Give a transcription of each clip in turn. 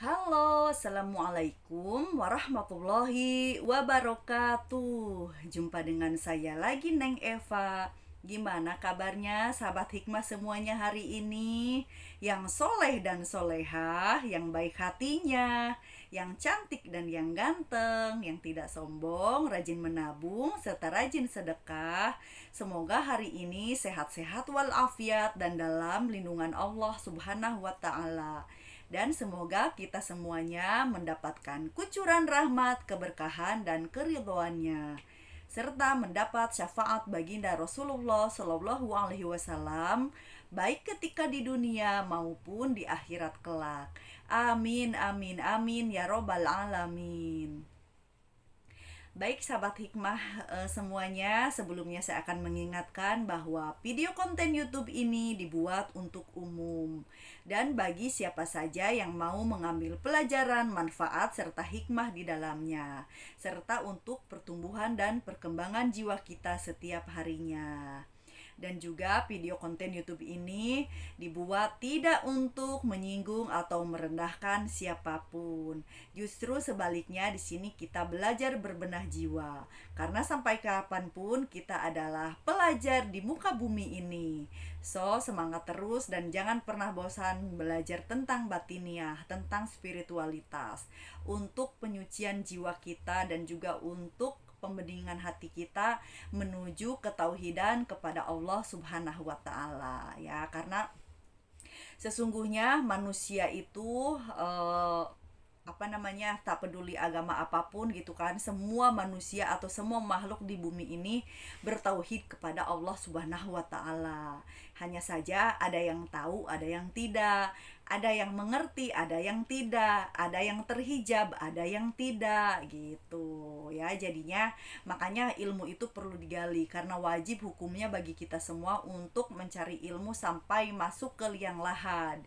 Halo, assalamualaikum warahmatullahi wabarakatuh. Jumpa dengan saya lagi, Neng Eva. Gimana kabarnya sahabat hikmah semuanya hari ini? Yang soleh dan solehah, yang baik hatinya, yang cantik dan yang ganteng, yang tidak sombong, rajin menabung, serta rajin sedekah. Semoga hari ini sehat-sehat walafiat dan dalam lindungan Allah Subhanahu wa Ta'ala, dan semoga kita semuanya mendapatkan kucuran rahmat, keberkahan, dan keridhoannya, serta mendapat syafaat baginda Rasulullah Shallallahu Alaihi Wasallam, baik ketika di dunia maupun di akhirat kelak. Amin, amin, amin ya robbal alamin. Baik sahabat hikmah semuanya, sebelumnya saya akan mengingatkan bahwa video konten YouTube ini dibuat untuk umum dan bagi siapa saja yang mau mengambil pelajaran, manfaat serta hikmah di dalamnya, serta untuk pertumbuhan dan perkembangan jiwa kita setiap harinya. Dan juga video konten YouTube ini dibuat tidak untuk menyinggung atau merendahkan siapapun. Justru sebaliknya, di sini kita belajar berbenah jiwa. Karena sampai kapanpun kita adalah pelajar di muka bumi ini. So, semangat terus dan jangan pernah bosan belajar tentang batiniah, tentang spiritualitas, untuk penyucian jiwa kita dan juga untuk pembeningan hati kita menuju ketauhidan kepada Allah Subhanahu wa taala, ya. Karena sesungguhnya manusia itu tak peduli agama apapun gitu kan, semua manusia atau semua makhluk di bumi ini bertauhid kepada Allah Subhanahu wa taala. Hanya saja ada yang tahu, ada yang tidak, ada yang mengerti, ada yang tidak, ada yang terhijab, ada yang tidak gitu ya. Jadinya makanya ilmu itu perlu digali, karena wajib hukumnya bagi kita semua untuk mencari ilmu sampai masuk ke liang lahat.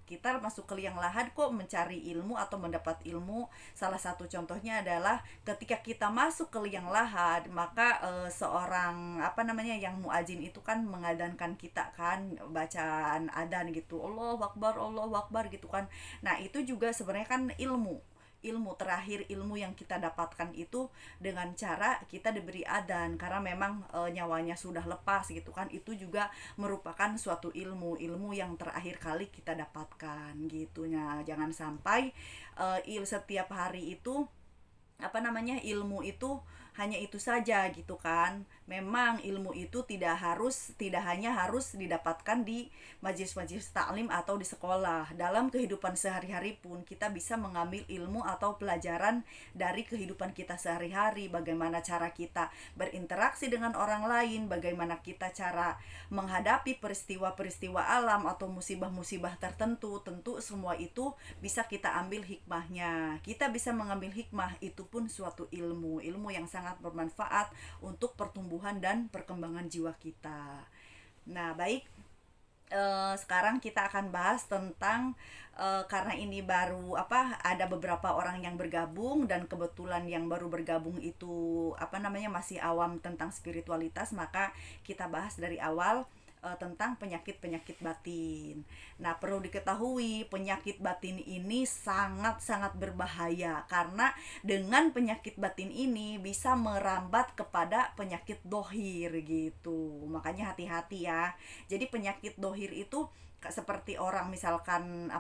Kita masuk ke liang lahat kok mencari ilmu atau mendapat ilmu. Salah satu contohnya adalah ketika kita masuk ke liang lahat, maka seorang yang muadzin itu kan mengadankan kita kan, bacaan adan gitu, Allahu Akbar, Allahu Akbar gitu kan. Nah itu juga sebenarnya kan ilmu terakhir, ilmu yang kita dapatkan itu dengan cara kita diberi adan, karena memang nyawanya sudah lepas gitu kan. Itu juga merupakan suatu ilmu yang terakhir kali kita dapatkan gitu. Nah jangan sampai setiap hari itu ilmu itu hanya itu saja gitu kan. Memang ilmu itu tidak hanya harus didapatkan di majelis-majelis taklim atau di sekolah. Dalam kehidupan sehari-hari pun kita bisa mengambil ilmu atau pelajaran dari kehidupan kita sehari-hari. Bagaimana cara kita berinteraksi dengan orang lain, bagaimana kita cara menghadapi peristiwa-peristiwa alam atau musibah-musibah tertentu. Tentu semua itu bisa kita ambil hikmahnya. Kita bisa mengambil hikmah, itu pun suatu ilmu yang sangat bermanfaat untuk pertumbuhan dan perkembangan jiwa kita. Nah, baik, sekarang kita akan bahas tentang karena ini baru ada beberapa orang yang bergabung, dan kebetulan yang baru bergabung itu masih awam tentang spiritualitas, maka kita bahas dari awal tentang penyakit-penyakit batin. Nah, perlu diketahui penyakit batin ini sangat-sangat berbahaya, karena dengan penyakit batin ini bisa merambat kepada penyakit dohir gitu. Makanya hati-hati ya. Jadi penyakit dohir itu seperti orang misalkan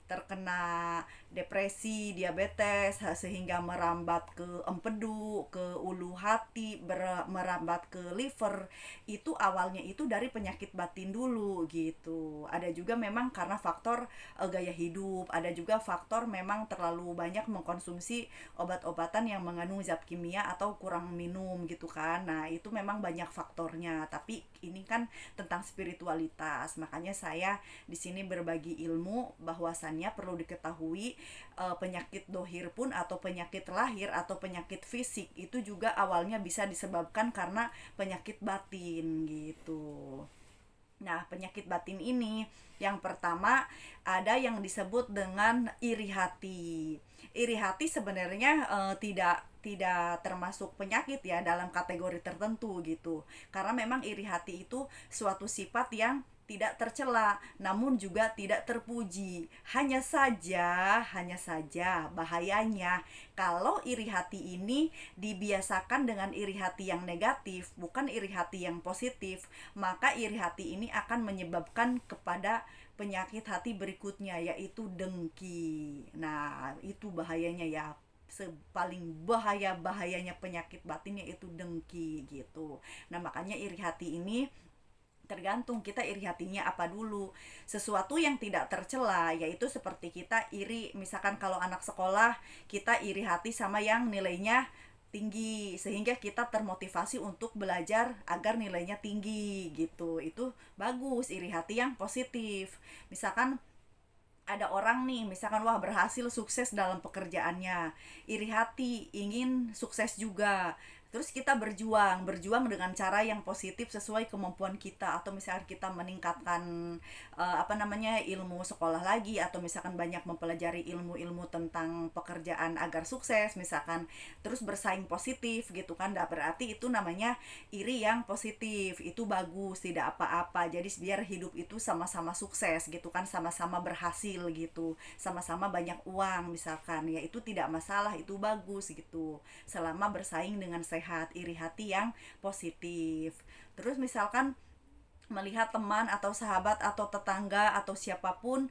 terkena depresi, diabetes, sehingga merambat ke empedu, ke ulu hati, merambat ke liver. Itu awalnya itu dari penyakit batin dulu gitu. Ada juga memang karena faktor gaya hidup, ada juga faktor memang terlalu banyak mengkonsumsi obat-obatan yang mengandung zat kimia atau kurang minum gitu kan. Nah, itu memang banyak faktornya, tapi ini kan tentang spiritualitas. Makanya saya di sini berbagi ilmu bahwasannya perlu diketahui penyakit dohir pun atau penyakit lahir atau penyakit fisik itu juga awalnya bisa disebabkan karena penyakit batin gitu. Nah, penyakit batin ini yang pertama ada yang disebut dengan iri hati. Iri hati sebenarnya tidak termasuk penyakit ya dalam kategori tertentu gitu. Karena memang iri hati itu suatu sifat yang tidak tercela, namun juga tidak terpuji. Hanya saja bahayanya kalau iri hati ini dibiasakan dengan iri hati yang negatif, bukan iri hati yang positif, maka iri hati ini akan menyebabkan kepada penyakit hati berikutnya, yaitu dengki. Nah, itu bahayanya ya. Paling bahayanya penyakit batinnya itu dengki gitu. Nah, makanya iri hati ini tergantung kita iri hatinya apa dulu. Sesuatu yang tidak tercela, yaitu seperti kita iri, misalkan kalau anak sekolah, kita iri hati sama yang nilainya tinggi, sehingga kita termotivasi untuk belajar agar nilainya tinggi gitu. Itu bagus, iri hati yang positif. Misalkan ada orang nih, misalkan wah berhasil sukses dalam pekerjaannya, iri hati ingin sukses juga, terus kita berjuang dengan cara yang positif sesuai kemampuan kita, atau misalkan kita meningkatkan ilmu sekolah lagi, atau misalkan banyak mempelajari ilmu-ilmu tentang pekerjaan agar sukses misalkan, terus bersaing positif gitu kan. Nah, berarti itu namanya iri yang positif, itu bagus, tidak apa-apa. Jadi biar hidup itu sama-sama sukses gitu kan, sama-sama berhasil gitu, sama-sama banyak uang misalkan, ya itu tidak masalah, itu bagus gitu, selama bersaing dengan sehat, iri hati yang positif. Terus misalkan melihat teman atau sahabat atau tetangga atau siapapun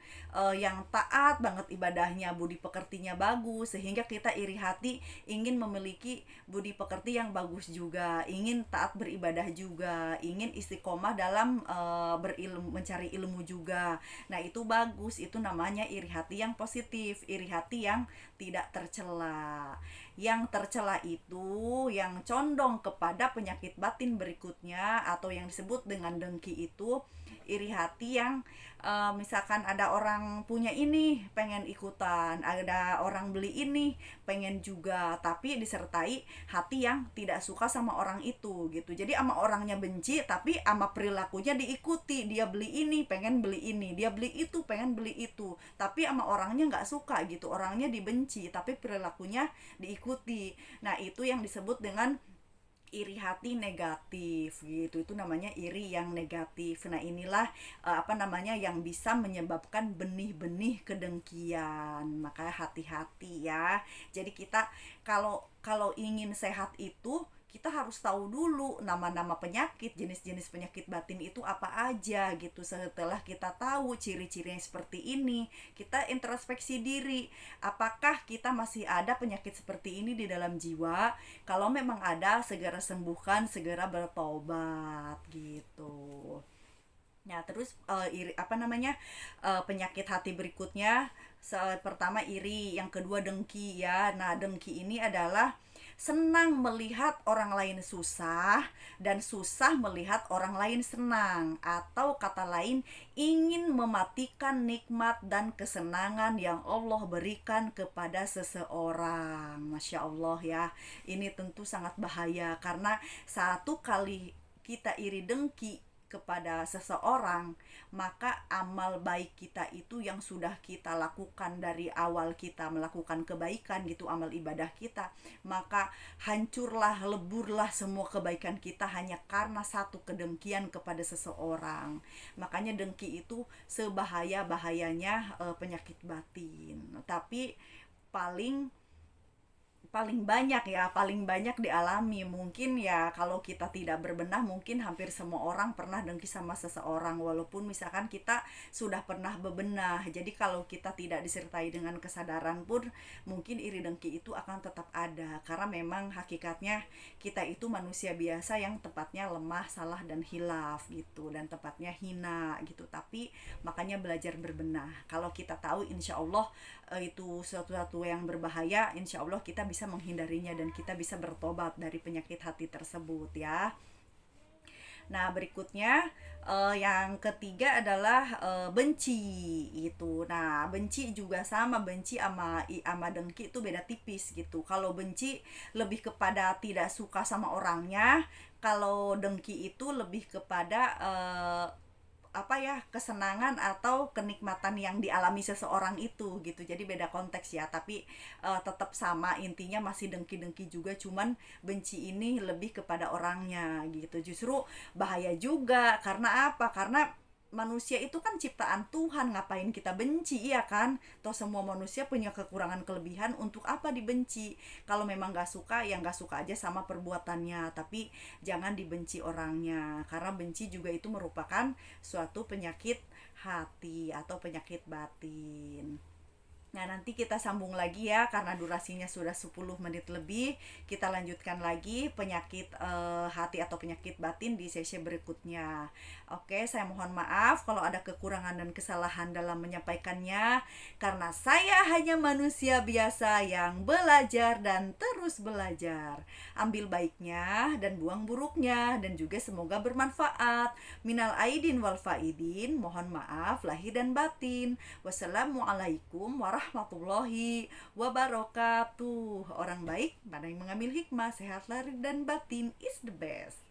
yang taat banget ibadahnya, budi pekertinya bagus, sehingga kita iri hati ingin memiliki budi pekerti yang bagus juga, ingin taat beribadah juga, ingin istiqomah dalam berilmu, mencari ilmu juga. Nah, itu bagus, itu namanya iri hati yang positif, iri hati yang tidak tercela. Yang tercela itu yang condong kepada penyakit batin berikutnya, atau yang disebut dengan dengki itu iri hati yang misalkan ada orang punya ini pengen ikutan, ada orang beli ini pengen juga, tapi disertai hati yang tidak suka sama orang itu gitu. Jadi sama orangnya benci, tapi sama perilakunya diikuti, dia beli ini pengen beli ini, dia beli itu pengen beli itu, tapi sama orangnya nggak suka gitu, orangnya dibenci tapi perilakunya diikuti. Nah, itu yang disebut dengan iri hati negatif gitu, itu namanya iri yang negatif. Nah, inilah yang bisa menyebabkan benih-benih kedengkian. Maka hati-hati ya. Jadi kita kalau kalau ingin sehat itu kita harus tahu dulu nama-nama penyakit, jenis-jenis penyakit batin itu apa aja gitu. Setelah kita tahu ciri-cirinya seperti ini, kita introspeksi diri, apakah kita masih ada penyakit seperti ini di dalam jiwa. Kalau memang ada, segera sembuhkan, segera bertobat gitu. Nah, terus penyakit hati berikutnya, pertama iri, yang kedua dengki ya. Nah, dengki ini adalah senang melihat orang lain susah dan susah melihat orang lain senang, atau kata lain ingin mematikan nikmat dan kesenangan yang Allah berikan kepada seseorang. Masya Allah ya, ini tentu sangat bahaya, karena satu kali kita iri dengki kepada seseorang, maka amal baik kita itu yang sudah kita lakukan dari awal kita melakukan kebaikan gitu, amal ibadah kita, maka hancurlah, leburlah semua kebaikan kita hanya karena satu kedengkian kepada seseorang. Makanya dengki itu sebahaya-bahayanya penyakit batin. Tapi paling paling banyak dialami mungkin ya, kalau kita tidak berbenah mungkin hampir semua orang pernah dengki sama seseorang, walaupun misalkan kita sudah pernah bebenah. Jadi kalau kita tidak disertai dengan kesadaran pun mungkin iri dengki itu akan tetap ada, karena memang hakikatnya kita itu manusia biasa yang tepatnya lemah, salah dan hilaf gitu, dan tepatnya hina gitu. Tapi makanya belajar berbenah. Kalau kita tahu insya Allah itu sesuatu yang berbahaya, insya Allah kita bisa menghindarinya dan kita bisa bertobat dari penyakit hati tersebut ya. Nah, berikutnya yang ketiga adalah benci itu. Nah, benci juga sama, benci sama dengki itu beda tipis gitu. Kalau benci lebih kepada tidak suka sama orangnya, kalau dengki itu lebih kepada kesenangan atau kenikmatan yang dialami seseorang itu gitu. Jadi beda konteks ya, tapi tetap sama, intinya masih dengki-dengki juga, cuman benci ini lebih kepada orangnya gitu. Justru bahaya juga, karena apa? Karena manusia itu kan ciptaan Tuhan, ngapain kita benci, iya kan? Toh semua manusia punya kekurangan kelebihan, untuk apa dibenci? Kalau memang gak suka, ya gak suka aja sama perbuatannya, tapi jangan dibenci orangnya, karena benci juga itu merupakan suatu penyakit hati atau penyakit batin. Nah, nanti kita sambung lagi ya, karena durasinya sudah 10 menit lebih. Kita lanjutkan lagi penyakit hati atau penyakit batin di sesi berikutnya. Oke, saya mohon maaf kalau ada kekurangan dan kesalahan dalam menyampaikannya, karena saya hanya manusia biasa yang belajar dan terus belajar. Ambil baiknya dan buang buruknya, dan juga semoga bermanfaat. Minal aidin wal faidin, mohon maaf lahir dan batin. Wassalamualaikum warahmatullahi wabarakatuh. Orang baik pada yang mengambil hikmah, sehat lahir dan batin is the best.